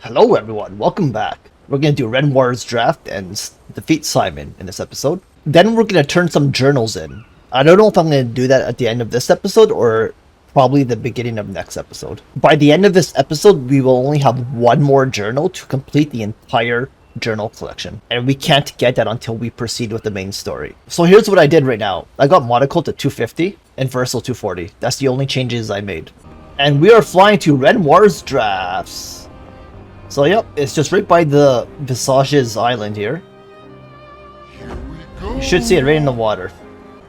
Hello everyone, welcome back. We're gonna do Renoir's draft and defeat Simon in this episode. Then we're gonna turn some journals in. I don't know if I'm gonna do that at the end of this episode or probably the beginning of next episode. By the end of this episode, we will only have one more journal to complete the entire journal collection. And we can't get that until we proceed with the main story. So here's what I did right now. I got Monocle to 250 and Versal 240. That's the only changes I made. And we are flying to Renoir's drafts. So yep, it's just right by the Visage's island here. You should see it right in the water.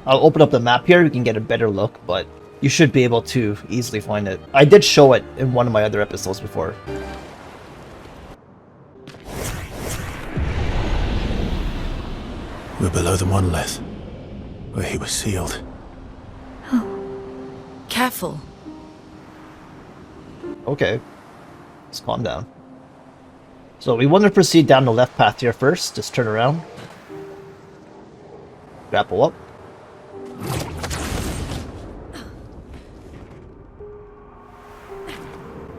I'll open up the map here, you can get a better look, but you should be able to easily find it. I did show it in one of my other episodes before. We're below the monolith, where he was sealed. Oh, careful. Okay, let's calm down. So we want to proceed down the left path here first. Just turn around. Grapple up.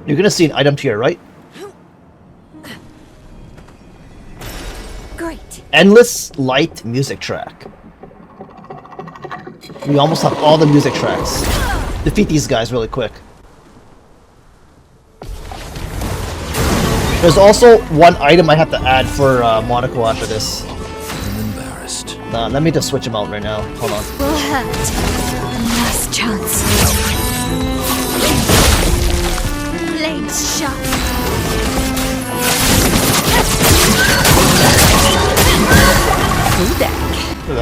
You're gonna see an item to your right. Great. Endless light music track. We almost have all the music tracks. Defeat these guys really quick. There's also one item I have to add for Monaco after this. I'm embarrassed. Let me just switch them out right now. Hold on. Will hurt. Last chance. Blades sharp.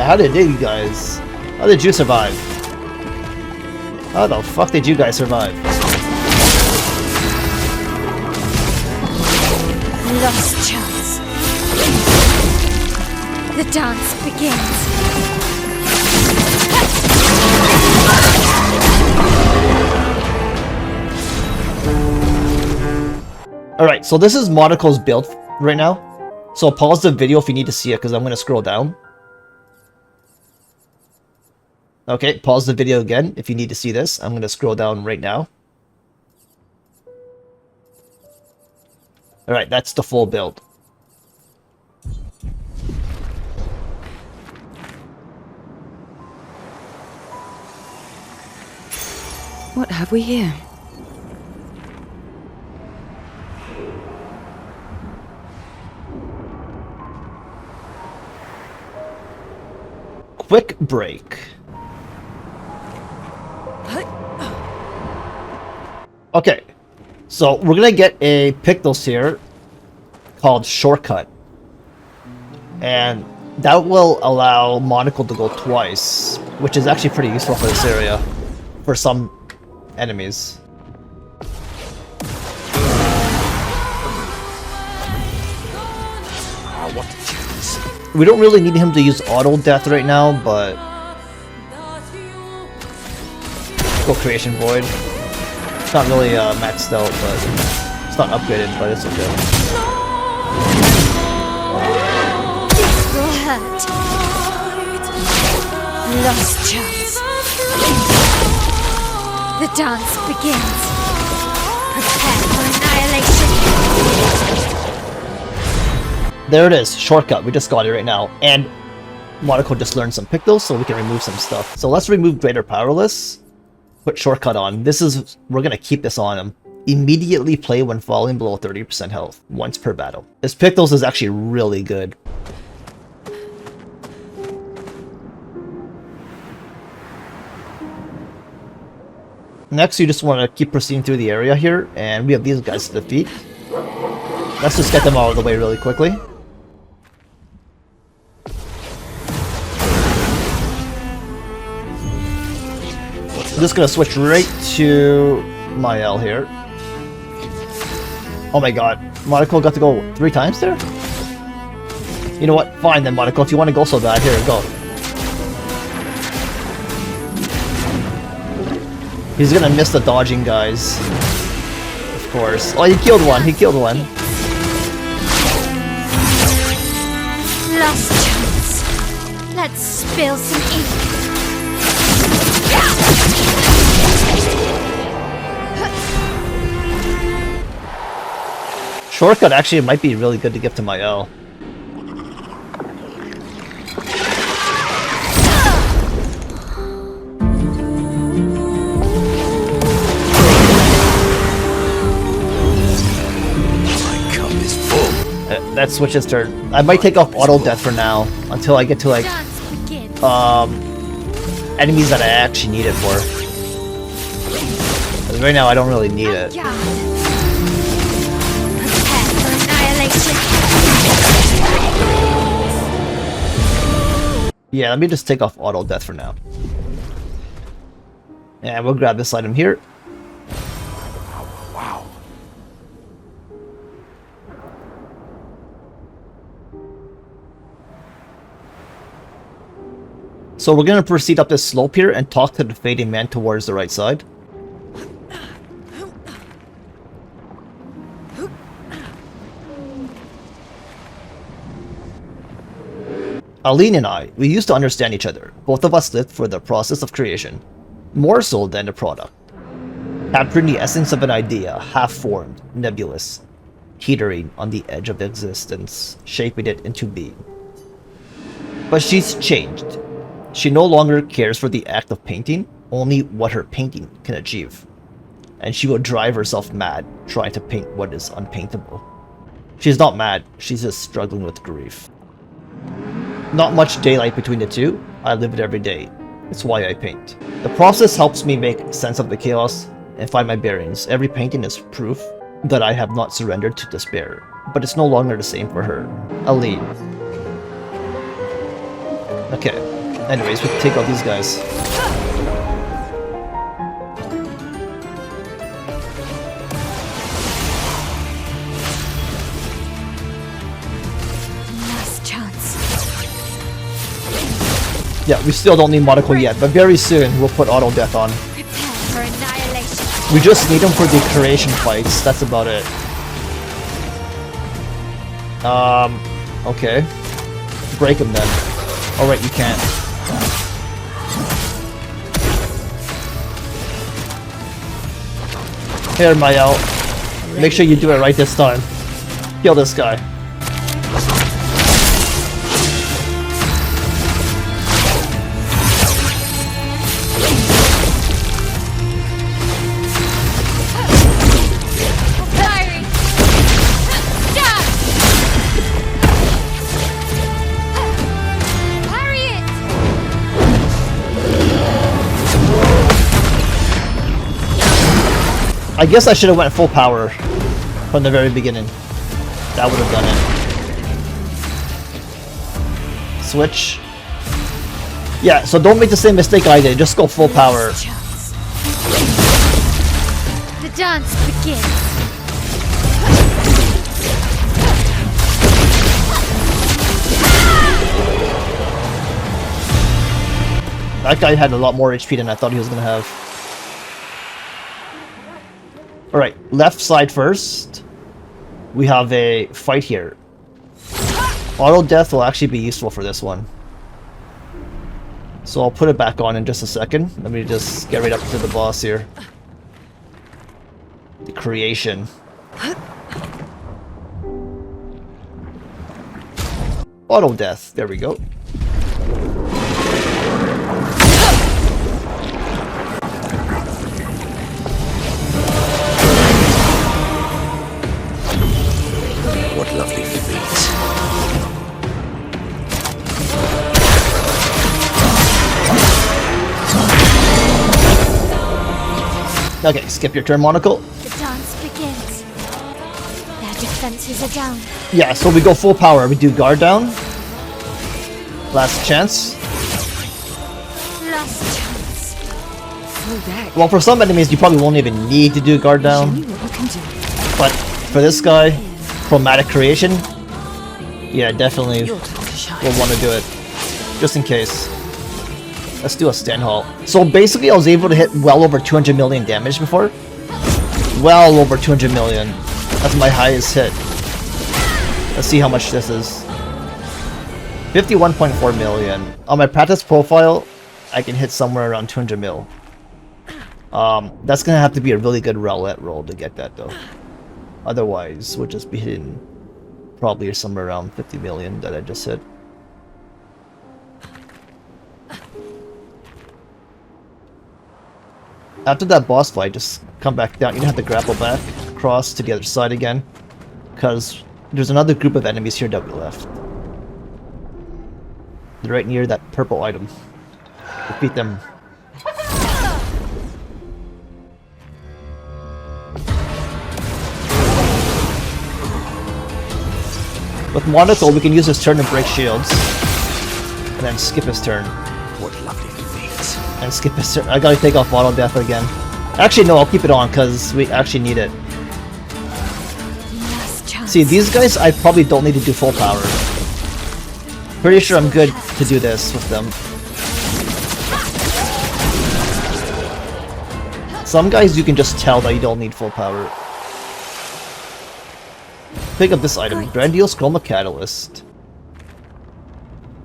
How did you guys? How did you survive? How the fuck did you guys survive? Last chance. The dance begins. Alright, so this is Monocle's build right now. So pause the video if you need to see it, because I'm going to scroll down. Okay, pause the video again if you need to see this. I'm going to scroll down right now. Alright, that's the full build. What have we here? Quick break. Okay, so we're gonna get a Pictos here called Shortcut. And that will allow Monocle to go twice, which is actually pretty useful for this area, for some enemies. What a chance. We don't really need him to use auto death right now, but go Creation Void. It's not really maxed out, but it's not upgraded, but it's okay. This will hurt. Last chance. The dance begins. Prepare for annihilation. There it is, Shortcut. We just got it right now, and Monaco just learned some Pictos, so we can remove some stuff. So let's remove Greater Powerless. Put Shortcut on. We're gonna keep this on him. Immediately play when falling below 30% health, once per battle. This Pictos is actually really good. Next, you just want to keep proceeding through the area here, and we have these guys to defeat. Let's just get them out of the way really quickly. I'm just gonna switch right to Mael here. Oh my god, Monaco got to go 3 times there? You know what? Fine then, Monaco, if you want to go so bad, here, go. He's gonna miss the dodging guys. Of course. Oh, he killed one, he killed one. Last chance. Let's spill some ink. Shortcut actually might be really good to give to my L. My cup is full. That switches turn. I might take off auto death for now until I get to like Dance begins. enemies that I actually need it for. 'Cause right now I don't really need it. Guard. Prepare for annihilation. Yeah, let me just take off auto death for now. And we'll grab this item here. Wow. So we're gonna proceed up this slope here and talk to the fading man towards the right side. Aline and I, we used to understand each other. Both of us lived for the process of creation, more so than the product. Capturing the essence of an idea, half-formed, nebulous, teetering on the edge of existence, shaping it into being. But she's changed. She no longer cares for the act of painting, only what her painting can achieve. And she will drive herself mad trying to paint what is unpaintable. She's not mad, she's just struggling with grief. Not much daylight between the two, I live it every day. It's why I paint. The process helps me make sense of the chaos and find my bearings. Every painting is proof that I have not surrendered to despair. But it's no longer the same for her. Aline. Okay. Anyways, we can take out these guys. Last chance. Yeah, we still don't need Monaco yet, but very soon we'll put auto death on. Prepare for annihilation. We just need them for the creation fights, that's about it. Okay. Break him then. Alright, you can't. Here, Mael. Make sure you do it right this time. Kill this guy. Firing. Dodge. Parry it. I guess I should have went full power from the very beginning. That would have done it. Switch. Yeah, so don't make the same mistake I did. Just go full power. Last chance. The dance begins. That guy had a lot more HP than I thought he was gonna have. Alright, left side first. We have a fight here. Auto death will actually be useful for this one. So I'll put it back on in just a second. Let me just get right up to the boss here. The creation. Auto death, there we go. What lovely feet. Okay, skip your turn, Monocle. The dance begins. Their defenses are down. Yeah, so we go full power. We do guard down. Last chance. Last chance. Well, for some enemies, you probably won't even need to do guard down. But for this guy, chromatic creation, yeah, definitely will want to do it. Just in case. Let's do a stand halt. So basically, I was able to hit well over 200 million damage before. Well over 200 million. That's my highest hit. Let's see how much this is. 51.4 million. On my practice profile, I can hit somewhere around 200 mil. That's gonna have to be a really good roulette roll to get that though. Otherwise, we'll just be hitting probably somewhere around 50 million that I just hit. After that boss fight, just come back down. You don't have to grapple back across to the other side again, because there's another group of enemies here that we left. They're right near that purple item. Defeat them. With Monaco, we can use his turn to break shields, and then skip his turn. What lovely feet. And skip his turn. I gotta take off auto death again. Actually, no, I'll keep it on because we actually need it. See, these guys, I probably don't need to do full power. Pretty sure I'm good to do this with them. Some guys you can just tell that you don't need full power. Pick up this item, Grandiose Chroma Catalyst.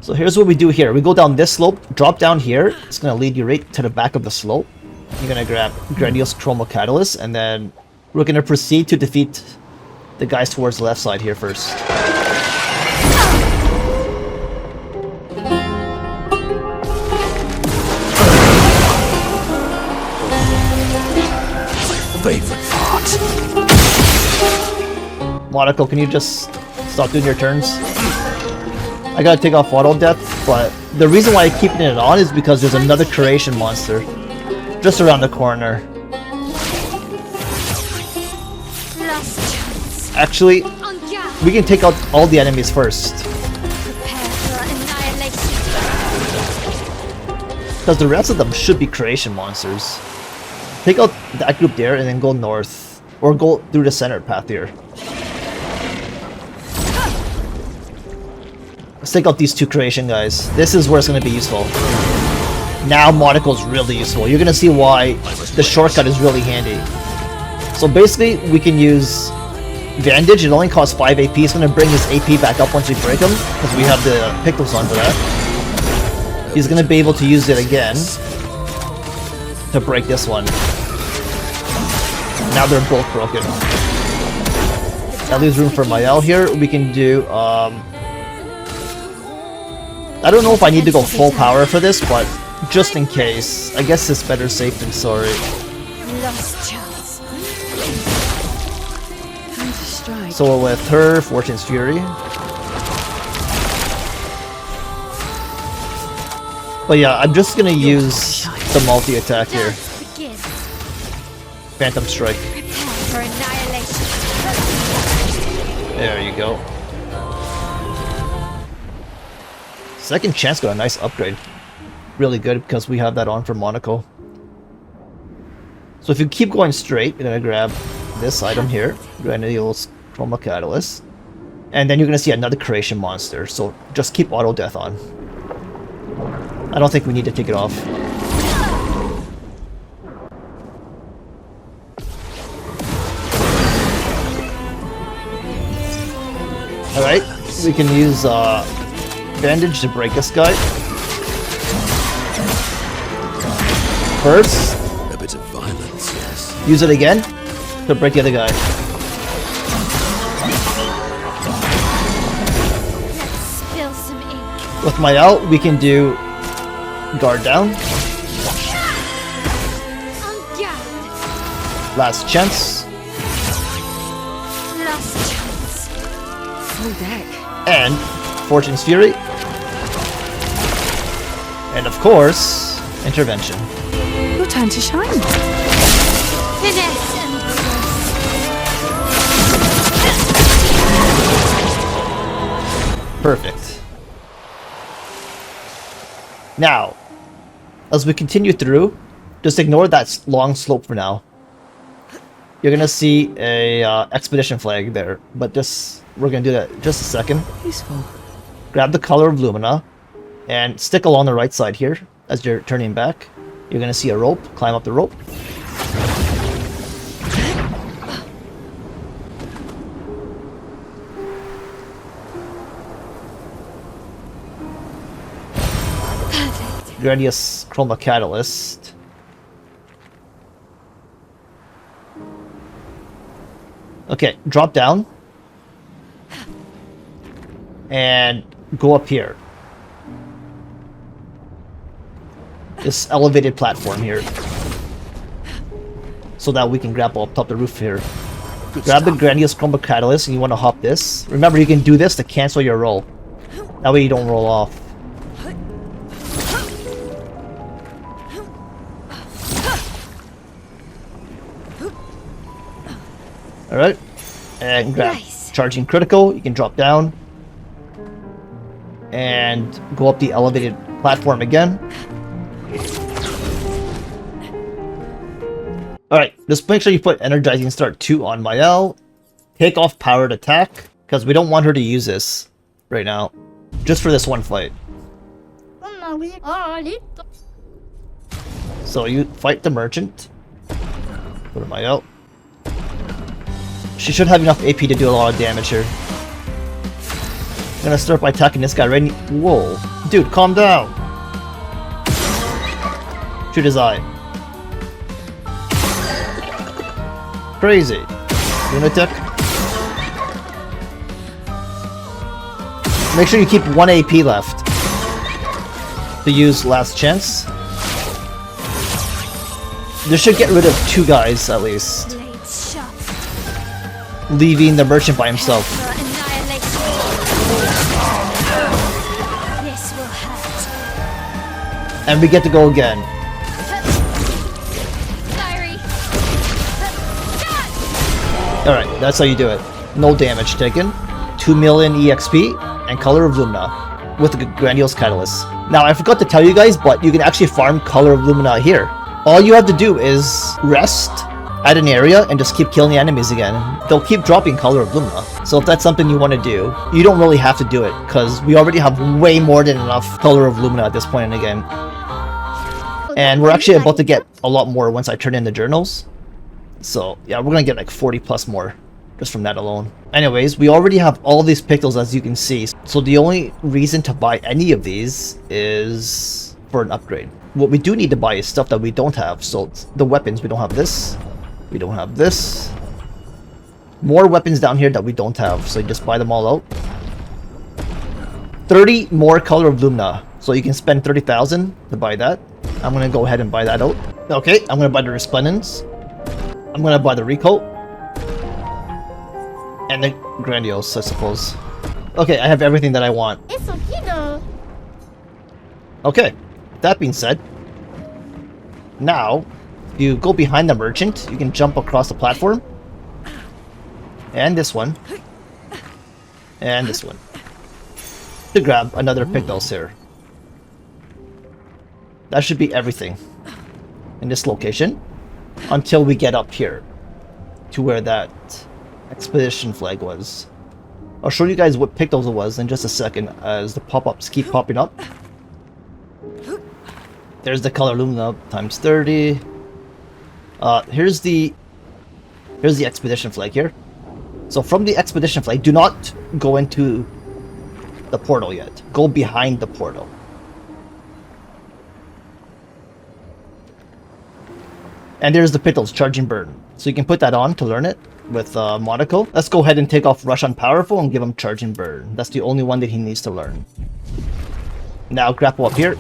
So here's what we do here. We go down this slope, drop down here. It's gonna lead you right to the back of the slope. You're gonna grab Grandiose Chroma Catalyst, and then we're gonna proceed to defeat the guys towards the left side here first. Favorite part. Monaco, can you just stop doing your turns? I gotta take off auto death, but the reason why I'm keeping it on is because there's another creation monster just around the corner. Actually, we can take out all the enemies first, because the rest of them should be creation monsters. Take out that group there and then go north, or go through the center path here. Let's take out these two creation guys. This is where it's going to be useful. Now Monaco's really useful. You're going to see why the shortcut is really handy. So basically, we can use Bandage. It only costs 5 AP. It's going to bring his AP back up once we break him, because we have the pictos on for that. He's going to be able to use it again to break this one. Now they're both broken. That leaves room for Mael here. We can do, I don't know if I need to go full power for this, but just in case, I guess it's better safe than sorry. Lost chance. So with her, Fortune's Fury. But yeah, I'm just gonna use the multi-attack here. Begin. Phantom Strike. Prepare for annihilation. There you go. Second Chance got a nice upgrade. Really good because we have that on for Monaco. So if you keep going straight, you're gonna grab this item here, Grandiose Chroma Catalyst, and then you're gonna see another creation monster. So just keep auto death on. I don't think we need to take it off. Alright, we can use Bandage to break this guy. First, A bit of violence, yes. use it again to break the other guy. Let's spill some ink. With my out, we can do guard down, On guard. last chance, Last chance. Full deck. and Fortune's Fury. And of course, intervention. Your time to shine. Finesse and grace. Perfect. Now, as we continue through, just ignore that long slope for now. You're gonna see a expedition flag there, but just we're gonna do that in just a second. Useful. Grab the color of Lumina and stick along the right side here as you're turning back. You're gonna see a rope. Climb up the rope. Grandiose Chroma Catalyst. Okay, Okay, drop down. And go up here. This elevated platform here. So that we can grab up top the roof here. Grab the Grandiose Chroma Catalyst and you want to hop this. Remember, you can do this to cancel your roll. That way you don't roll off. Alright. And grab Charging Critical. You can drop down. And go up the elevated platform again. Alright, just make sure you put Energizing Start 2 on Mael. Take off Powered Attack, because we don't want her to use this right now. Just for this one fight. So you fight the Merchant. Put Mael. She should have enough AP to do a lot of damage here. I'm gonna start by attacking this guy right. Whoa. Dude, calm down. Shoot his eye. Crazy. Lunatic. Make sure you keep 1 AP left to use last chance. This should get rid of 2 guys at least. Leaving the Merchant by himself. This will hurt. And we get to go again. Alright, that's how you do it. No damage taken. 2 million EXP and Color of Lumina with the Grandiose Catalyst. Now, I forgot to tell you guys, but you can actually farm Color of Lumina here. All you have to do is rest at an area and just keep killing the enemies again. They'll keep dropping Color of Lumina. So if that's something you want to do, you don't really have to do it, because we already have way more than enough Color of Lumina at this point in the game. And we're actually about to get a lot more once I turn in the journals. So yeah, we're gonna get like 40 plus more just from that alone. Anyways, we already have all these pictals, as you can see. So the only reason to buy any of these is for an upgrade. What we do need to buy is stuff that we don't have. So the weapons, we don't have this. We don't have this. More weapons down here that we don't have. So you just buy them all out. 30 more Color of Lumina. So you can spend 30,000 to buy that. I'm gonna go ahead and buy that out. Okay, I'm gonna buy the Resplendence. I'm gonna buy the Recoat. And the Grandiose, I suppose. Okay, I have everything that I want. Okay, that being said, now, if you go behind the Merchant, you can jump across the platform. And this one. And this one. To grab another Pictos here. That should be everything in this location. Until we get up here to where that expedition flag was. I'll show you guys what Pictos it was in just a second as the pop-ups keep popping up. There's the Color Lumina times 30. Here's the expedition flag here. So from the expedition flag, do not go into the portal yet. Go behind the portal. And there's the Pictos, Charging Burn. So you can put that on to learn it with Monaco. Let's go ahead and take off Rush on Powerful and give him Charging Burn. That's the only one that he needs to learn. Now grapple up here.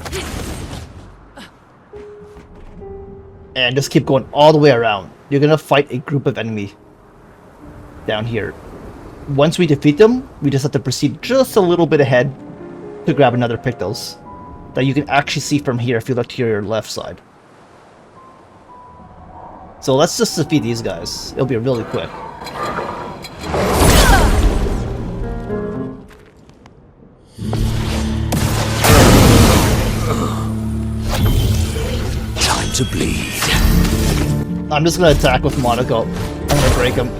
And just keep going all the way around. You're gonna fight a group of enemy down here. Once we defeat them, we just have to proceed just a little bit ahead to grab another Pictos that you can actually see from here if you look to your left side. So let's just defeat these guys. It'll be really quick. Time to bleed. I'm just gonna attack with Monaco. I'm gonna break him.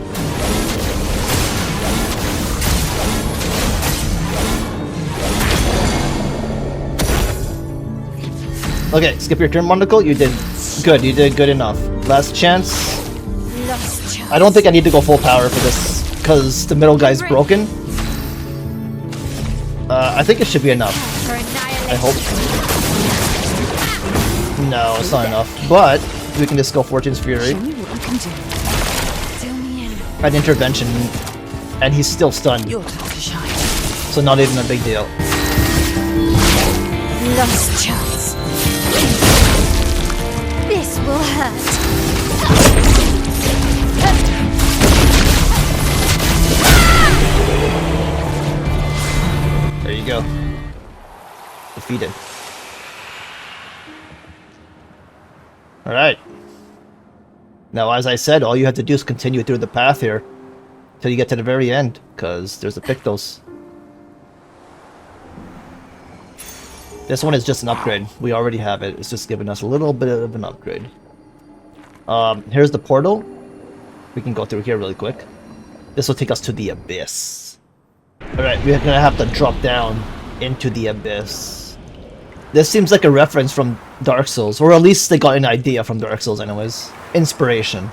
Okay, skip your turn, Monaco. You did good. You did good enough. Last chance. I don't think I need to go full power for this because the middle guy's broken. I think it should be enough. I hope. No, it's not enough. But we can just go Fortune's Fury. Show me what you can do. Fill me in. an intervention, and he's still stunned. Your time to shine. So not even a big deal. Lost chance. This will hurt. There you go. Defeated. Alright. Now, as I said, all you have to do is continue through the path here till you get to the very end, because there's the pictos. This one is just an upgrade. We already have it. It's just giving us a little bit of an upgrade. Here's the portal. We can go through here really quick. This will take us to the abyss. Alright, we're gonna have to drop down into the abyss. This seems like a reference from Dark Souls, or at least they got an idea from Dark Souls anyways. Inspiration.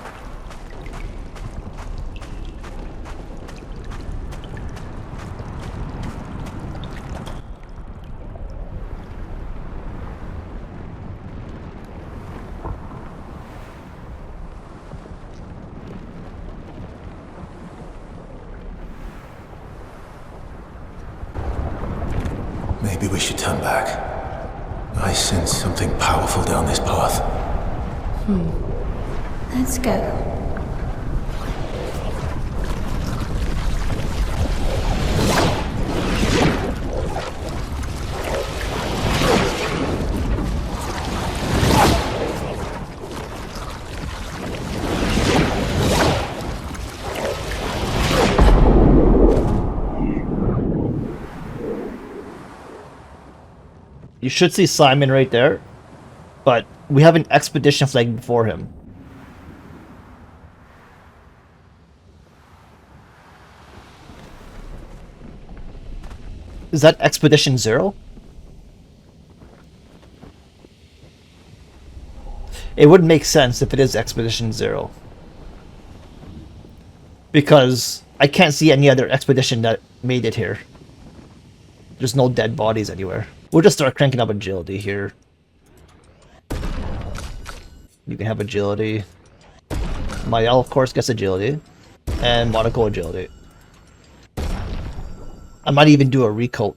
Maybe we should turn back. I sense something powerful down this path. Let's go. You should see Simon right there, but we have an expedition flag before him. Is that Expedition 0? It would make sense if it is Expedition 0. Because I can't see any other expedition that made it here. There's no dead bodies anywhere. We'll just start cranking up agility here. You can have agility. Mael, of course, gets agility. And Monaco agility. I might even do a recoat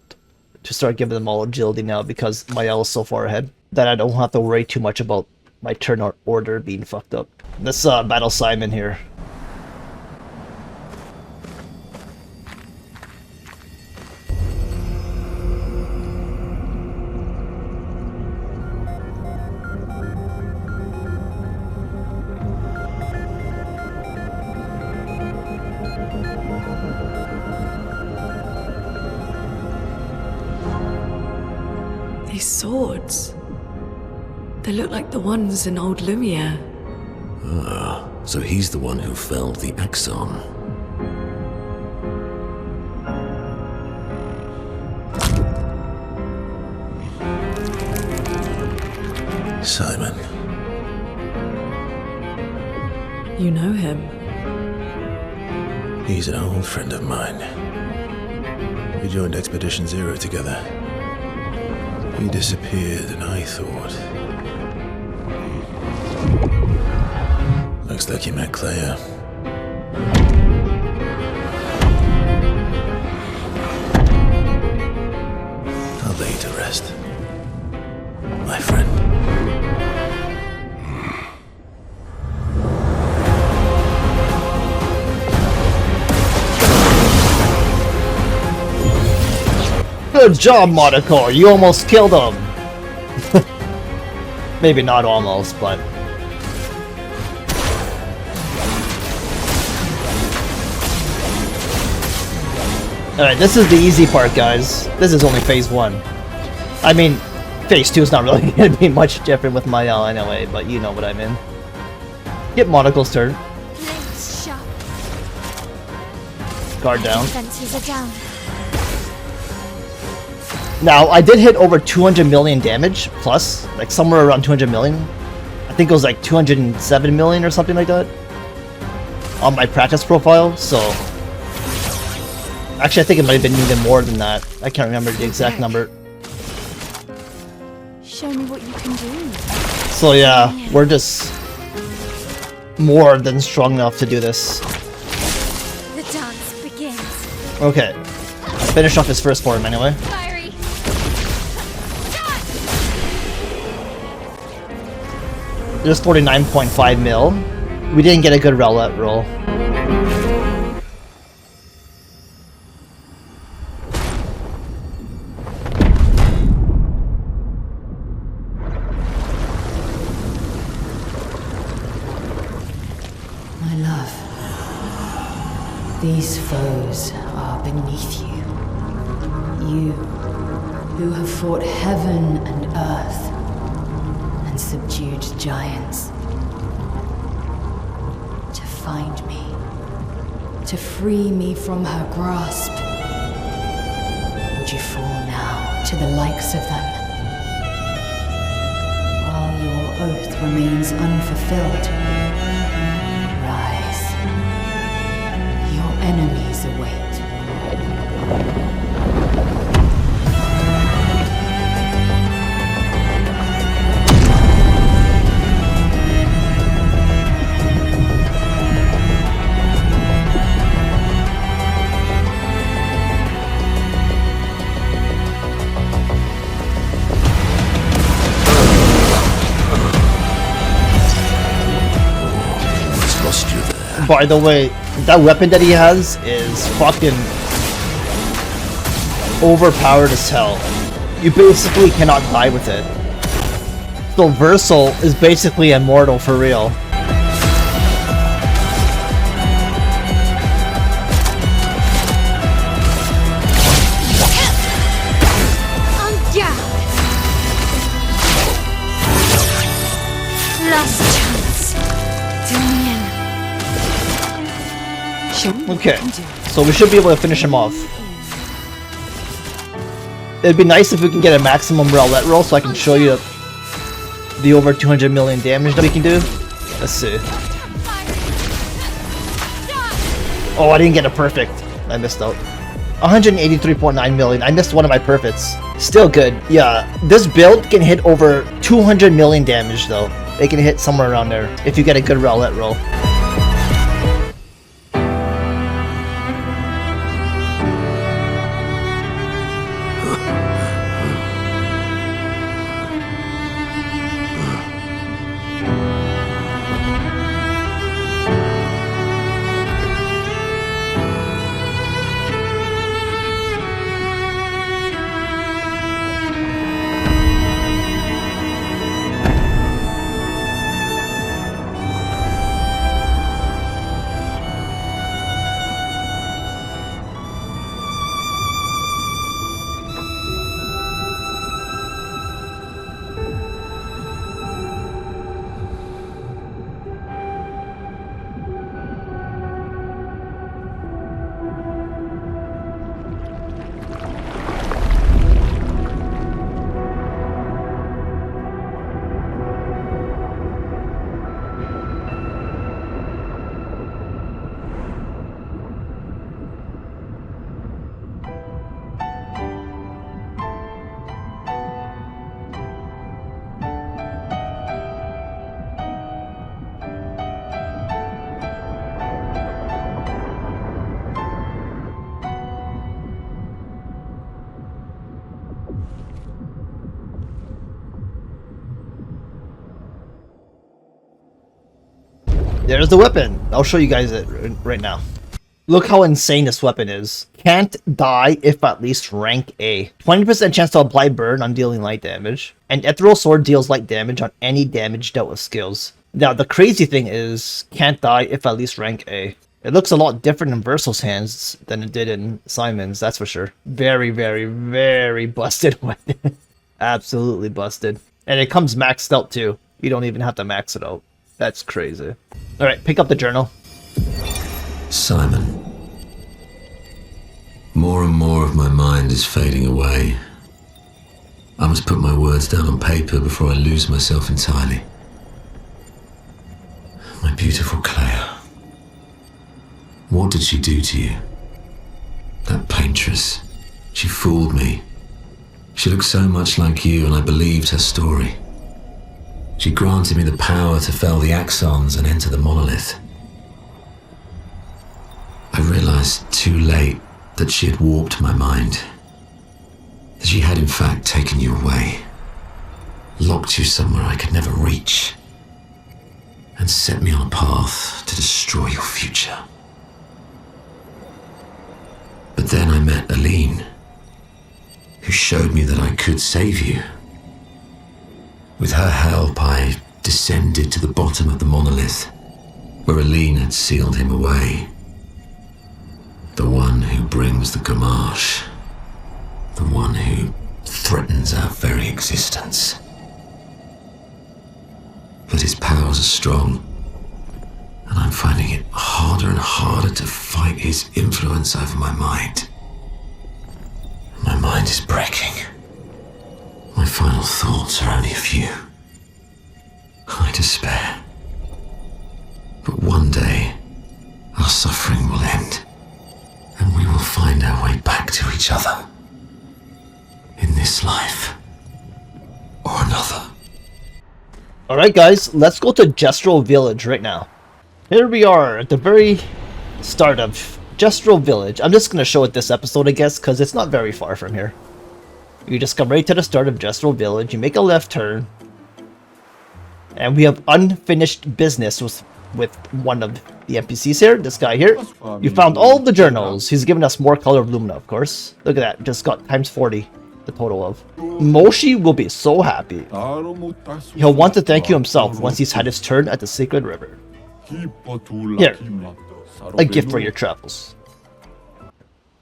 to start giving them all agility now because Mael is so far ahead that I don't have to worry too much about my turn order being fucked up. Let's battle Simon here. These swords. They look like the ones in old Lumiere. So he's the one who felled the Axon. Simon. You know him. He's an old friend of mine. We joined Expedition 0 together. He disappeared and I thought... Looks like you met Clair. I'll lay you to rest, my friend. Good job, Monaco. You almost killed him. Maybe not almost, but... Alright, this is the easy part, guys. This is only phase 1. I mean, phase 2 is not really going to be much different with Mael anyway, but you know what I mean. Get Monaco's turn. Blades sharp. Guard down. Defenses are down. Now, I did hit over 200 million damage, plus, like somewhere around 200 million. I think it was like 207 million or something like that on my practice profile, so... Actually, I think it might have been even more than that. I can't remember the exact number. Show me what you can do. So yeah, we're just more than strong enough to do this. Okay. Finish off his first form anyway. Fiery. Just 49.5 mil. We didn't get a good roulette roll. My love, these foes are beneath you. You, who have fought heaven and earth and subdued giants. To find me, to free me from her grasp. Would you fall now to the likes of them? While your oath remains unfulfilled, rise. Your enemies await. By the way, that weapon that he has is fucking overpowered as hell. You basically cannot die with it. So Versal is basically immortal for real. On down. Last chance. Do me in. Show me what Okay, you can do. so we should be able to finish him off. It'd be nice if we can get a maximum roulette roll so I can show you the over 200 million damage that we can do. Let's see. Oh, I didn't get a perfect. I missed out. 183.9 million. I missed one of my perfects. Still good. Yeah, this build can hit over 200 million damage though. It can hit somewhere around there if you get a good roulette roll. There's the weapon. I'll show you guys it right now. Look how insane this weapon is. Can't die if at least rank A. 20% chance to apply burn on dealing light damage. And Ethereal Sword deals light damage on any damage dealt with skills. Now the crazy thing is, can't die if at least rank A. It looks a lot different in Versal's hands than it did in Simon's, that's for sure. Very, very, very busted weapon. Absolutely busted. And it comes maxed out too. You don't even have to max it out. That's crazy. Alright, pick up the journal. Simon. More and more of my mind is fading away. I must put my words down on paper before I lose myself entirely. My beautiful Clair. What did she do to you? That paintress. She fooled me. She looked so much like you and I believed her story. She granted me the power to fell the axons and enter the monolith. I realized too late that she had warped my mind. That she had in fact taken you away, locked you somewhere I could never reach, and set me on a path to destroy your future. But then I met Aline, who showed me that I could save you. With her help, I descended to the bottom of the monolith, where Aline had sealed him away. The one who brings the Gamache. The one who threatens our very existence. But his powers are strong, and I'm finding it harder and harder to fight his influence over my mind. My mind is breaking. My final thoughts are only a few. I despair. But one day, our suffering will end, and we will find our way back to each other. In this life, or another. Alright guys, let's go to Jestro Village right now. Here we are at the very start of Jestro Village. I'm just going to show it this episode, I guess, because it's not very far from here. You just come right to the start of Jestro Village, you make a left turn, and we have unfinished business with one of the NPCs here, this guy here. You found all the journals. He's given us more color of Lumina, of course. Look at that, just got times 40. The total of. Moshi will be so happy. He'll want to thank you himself once he's had his turn at the Sacred River. Here, a gift for your travels.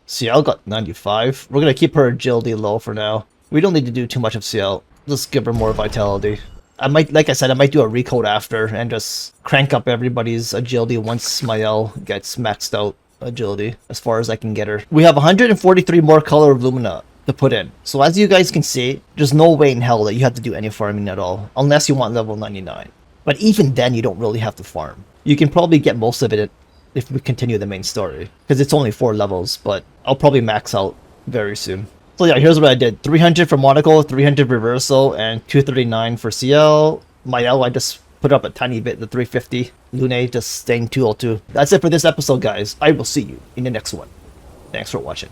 CL got 95. We're gonna keep her agility low for now. We don't need to do too much of CL. Just give her more vitality. I might, like I said, I might do a recode after and just crank up everybody's agility once Mael gets maxed out agility as far as I can get her. We have 143 more color of Lumina to put in. So as you guys can see, there's no way in hell that you have to do any farming at all, unless you want level 99. But even then, you don't really have to farm. You can probably get most of it if we continue the main story, because it's only 4 levels, but I'll probably max out very soon. So yeah, here's what I did. 300 for Monaco, 300 Reversal, and 239 for CL. Mael, I just put up a tiny bit, the 350. Lune just staying 202. That's it for this episode, guys. I will see you in the next one. Thanks for watching.